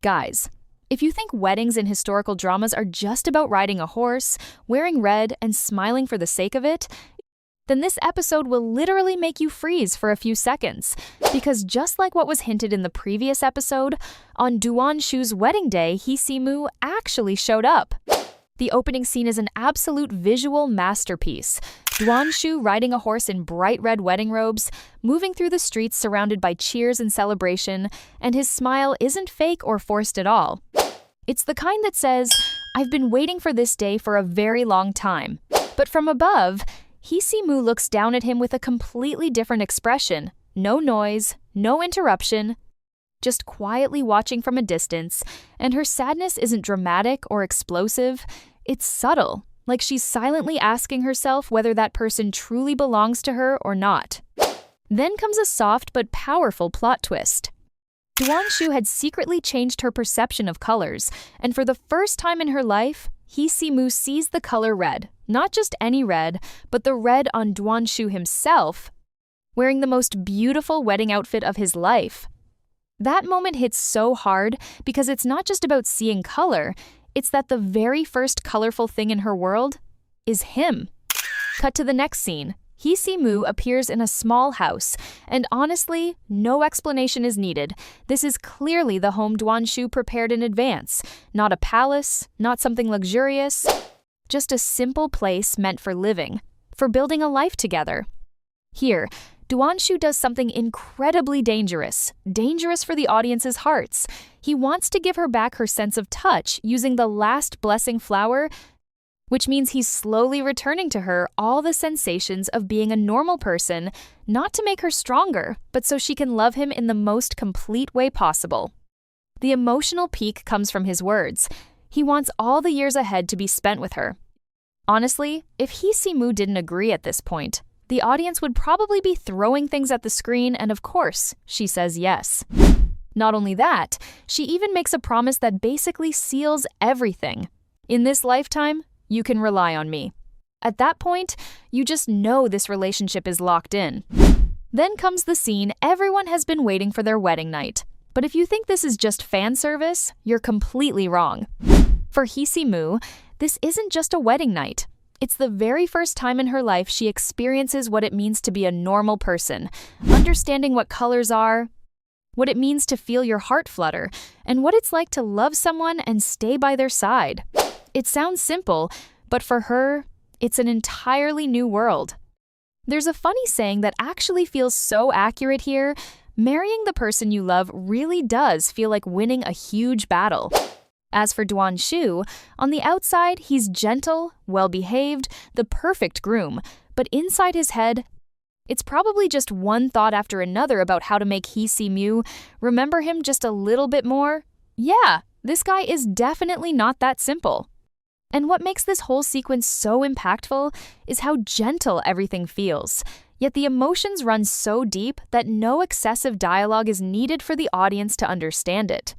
Guys, if you think weddings in historical dramas are just about riding a horse, wearing red, and smiling for the sake of it, then this episode will literally make you freeze for a few seconds. Because just like what was hinted in the previous episode, on Duan Xu's wedding day, Mu actually showed up. The opening scene is an absolute visual masterpiece. Duan Xu riding a horse in bright red wedding robes, moving through the streets surrounded by cheers and celebration, and his smile isn't fake or forced at all. It's the kind that says, "I've been waiting for this day for a very long time." But from above, Mu looks down at him with a completely different expression. No noise, no interruption, just quietly watching from a distance, and her sadness isn't dramatic or explosive, it's subtle, like she's silently asking herself whether that person truly belongs to her or not. Then comes a soft but powerful plot twist. Duan Xu had secretly changed her perception of colors, and for the first time in her life, Mu sees the color red, not just any red, but the red on Duan Xu himself, wearing the most beautiful wedding outfit of his life. That moment hits so hard because it's not just about seeing color, it's that the very first colorful thing in her world is him. Cut to the next scene. Mu appears in a small house, and honestly, no explanation is needed. This is clearly the home Duan Xu prepared in advance. Not a palace, not something luxurious, just a simple place meant for living, for building a life together. Here, Duan Xu does something incredibly dangerous for the audience's hearts. He wants to give her back her sense of touch using the last blessing flower, which means he's slowly returning to her all the sensations of being a normal person, not to make her stronger, but so she can love him in the most complete way possible. The emotional peak comes from his words. He wants all the years ahead to be spent with her. Honestly, if Mu didn't agree at this point, the audience would probably be throwing things at the screen, and of course, she says yes. Not only that, she even makes a promise that basically seals everything. In this lifetime, you can rely on me. At that point, you just know this relationship is locked in. Then comes the scene everyone has been waiting for their wedding night. But if you think this is just fan service, you're completely wrong. For Mu, this isn't just a wedding night. It's the very first time in her life she experiences what it means to be a normal person, understanding what colors are, what it means to feel your heart flutter, and what it's like to love someone and stay by their side. It sounds simple, but for her, it's an entirely new world. There's a funny saying that actually feels so accurate here. Marrying the person you love really does feel like winning a huge battle. As for Duan Xu, on the outside, he's gentle, well-behaved, the perfect groom, but inside his head, it's probably just one thought after another about how to make Mu remember him just a little bit more. Yeah, this guy is definitely not that simple. And what makes this whole sequence so impactful is how gentle everything feels. Yet the emotions run so deep that no excessive dialogue is needed for the audience to understand it.